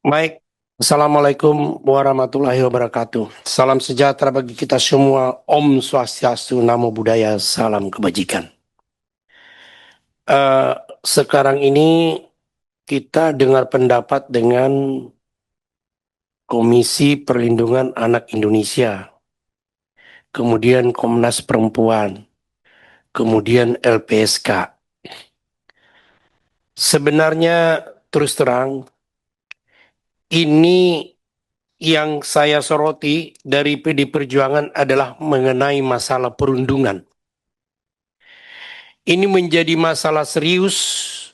Baik, Assalamualaikum warahmatullahi wabarakatuh. Salam sejahtera bagi kita semua. Om Swastiastu, Namo Buddhaya, salam kebajikan. Eh, Sekarang ini kita dengar pendapat dengan Komisi Perlindungan Anak Indonesia, kemudian Komnas Perempuan, kemudian LPSK. Sebenarnya terus terang, ini yang saya soroti dari PD Perjuangan adalah mengenai masalah perundungan. Ini menjadi masalah serius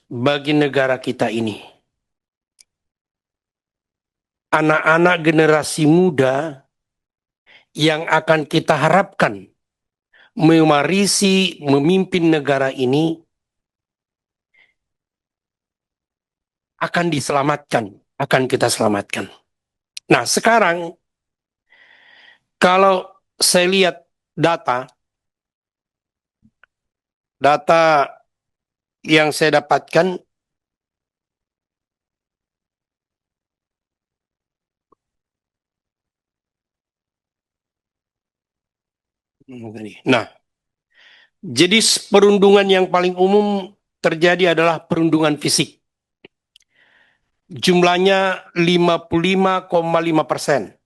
bagi negara kita ini. Anak-anak generasi muda yang akan kita harapkan mewarisi, memimpin negara ini akan diselamatkan, akan kita selamatkan. Nah, sekarang kalau saya lihat data yang saya dapatkan, nah, jadi perundungan yang paling umum terjadi adalah perundungan fisik. Jumlahnya 55,5%.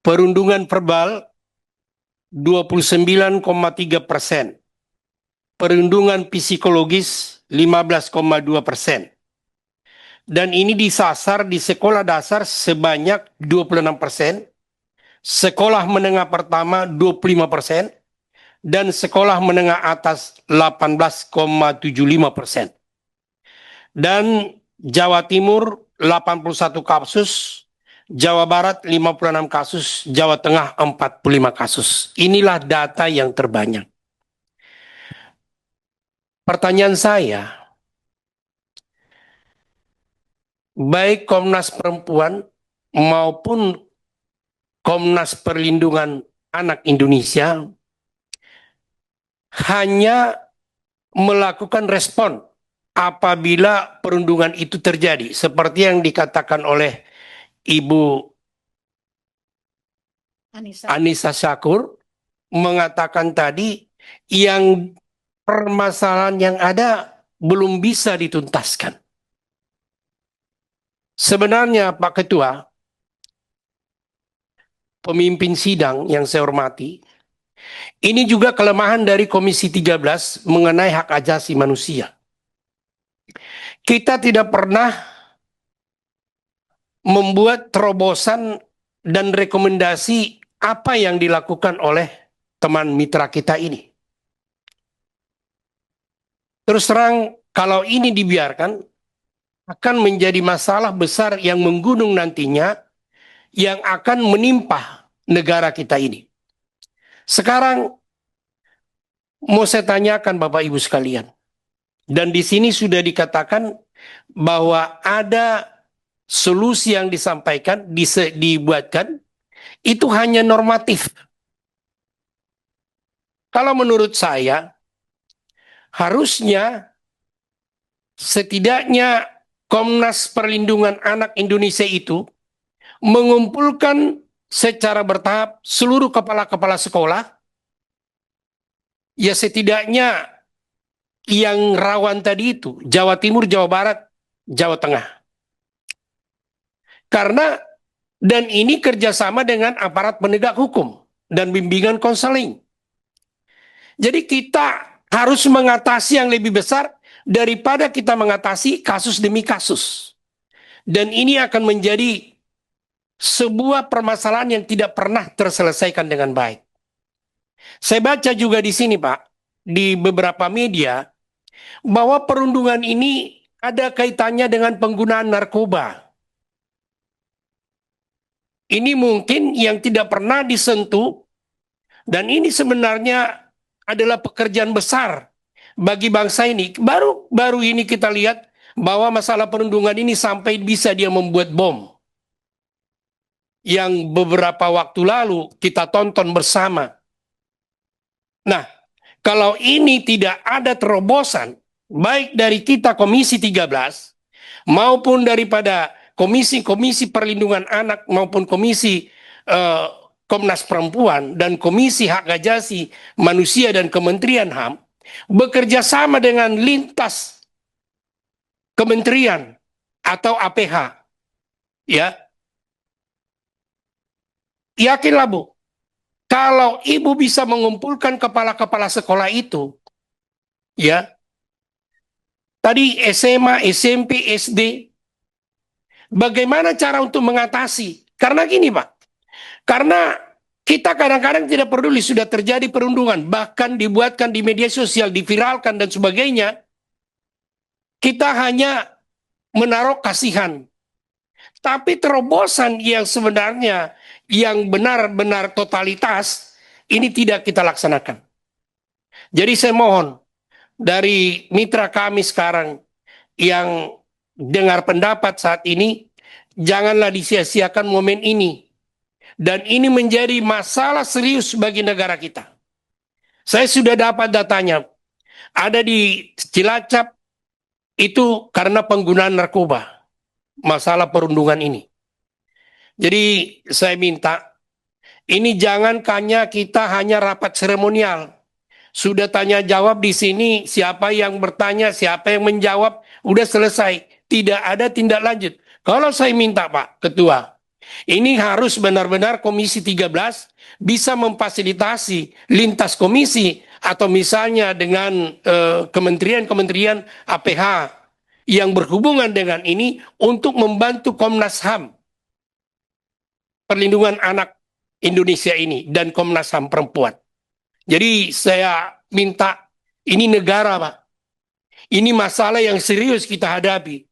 Perundungan verbal 29,3%. Perundungan psikologis 15,2%. Dan ini disasar di sekolah dasar sebanyak 26%, sekolah menengah pertama 25%, dan sekolah menengah atas 18,75%. Dan Jawa Timur 81 kasus, Jawa Barat 56 kasus, Jawa Tengah 45 kasus. Inilah data yang terbanyak. Pertanyaan saya, baik Komnas Perempuan maupun Komnas Perlindungan Anak Indonesia hanya melakukan respon apabila perundungan itu terjadi. Seperti yang dikatakan oleh Ibu Anissa Syakur, mengatakan tadi yang permasalahan yang ada belum bisa dituntaskan. Sebenarnya Pak Ketua, pemimpin sidang yang saya hormati, ini juga kelemahan dari Komisi 13 mengenai hak asasi manusia. Kita tidak pernah membuat terobosan dan rekomendasi apa yang dilakukan oleh teman mitra kita ini. Terus terang, kalau ini dibiarkan, akan menjadi masalah besar yang menggunung nantinya, yang akan menimpa negara kita ini. Sekarang, mau saya tanyakan Bapak Ibu sekalian, dan di sini sudah dikatakan bahwa ada solusi yang disampaikan, dibuatkan, itu hanya normatif. Kalau menurut saya, harusnya setidaknya Komnas Perlindungan Anak Indonesia itu mengumpulkan secara bertahap seluruh kepala-kepala sekolah, ya setidaknya yang rawan tadi itu, Jawa Timur, Jawa Barat, Jawa Tengah. Karena, dan ini kerjasama dengan aparat penegak hukum dan bimbingan konseling. Jadi kita harus mengatasi yang lebih besar daripada kita mengatasi kasus demi kasus. Dan ini akan menjadi sebuah permasalahan yang tidak pernah terselesaikan dengan baik. Saya baca juga di sini Pak, di beberapa media, bahwa perundungan ini ada kaitannya dengan penggunaan narkoba. Ini mungkin yang tidak pernah disentuh, dan ini sebenarnya adalah pekerjaan besar bagi bangsa ini. Baru ini kita lihat bahwa masalah perundungan ini sampai bisa dia membuat bom. Yang beberapa waktu lalu kita tonton bersama. Nah, kalau ini tidak ada terobosan, baik dari kita Komisi 13, maupun daripada komisi-komisi perlindungan anak maupun komisi Komnas Perempuan dan Komisi Hak Asasi Manusia dan Kementerian HAM bekerja sama dengan lintas kementerian atau APH, ya. Yakinlah Bu, kalau Ibu bisa mengumpulkan kepala-kepala sekolah itu, ya, tadi SMA, SMP, SD, bagaimana cara untuk mengatasi? Karena gini Pak, karena kita kadang-kadang tidak peduli sudah terjadi perundungan, bahkan dibuatkan di media sosial, diviralkan dan sebagainya, kita hanya menaruh kasihan. Tapi terobosan yang sebenarnya yang benar-benar totalitas ini tidak kita laksanakan. Jadi saya mohon dari mitra kami sekarang yang dengar pendapat saat ini, janganlah disia-siakan momen ini. Dan ini menjadi masalah serius bagi negara kita. Saya sudah dapat datanya. Ada di Cilacap itu karena penggunaan narkoba. Masalah perundungan ini. Jadi saya minta, ini jangan kita hanya rapat seremonial. Sudah tanya jawab di sini, siapa yang bertanya, siapa yang menjawab, udah selesai. Tidak ada tindak lanjut. Kalau saya minta Pak Ketua, ini harus benar-benar Komisi 13 bisa memfasilitasi lintas komisi atau misalnya dengan kementerian-kementerian APH yang berhubungan dengan ini untuk membantu Komnas HAM perlindungan anak Indonesia ini dan Komnas HAM perempuan. Jadi saya minta, ini negara Pak, ini masalah yang serius kita hadapi.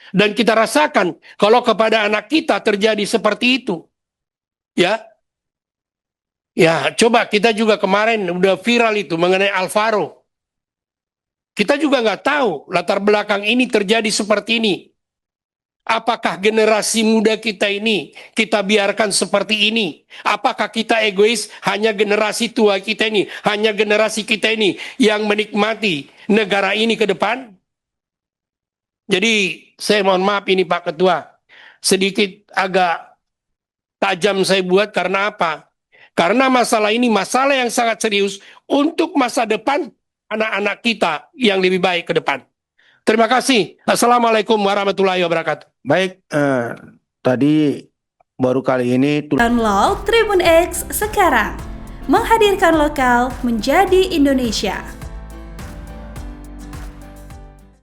Dan kita rasakan kalau kepada anak kita terjadi seperti itu. Ya, ya coba kita juga kemarin udah viral itu mengenai Alvaro. Kita juga nggak tahu latar belakang ini terjadi seperti ini. Apakah generasi muda kita ini kita biarkan seperti ini? Apakah kita egois? Hanya generasi tua kita ini, hanya generasi kita ini yang menikmati negara ini ke depan? Jadi saya mohon maaf ini Pak Ketua, sedikit agak tajam saya buat karena apa? Karena masalah ini masalah yang sangat serius untuk masa depan anak-anak kita yang lebih baik ke depan. Terima kasih. Assalamualaikum warahmatullahi wabarakatuh. Baik, tadi baru kali ini Download Tribun X sekarang, menghadirkan lokal menjadi Indonesia.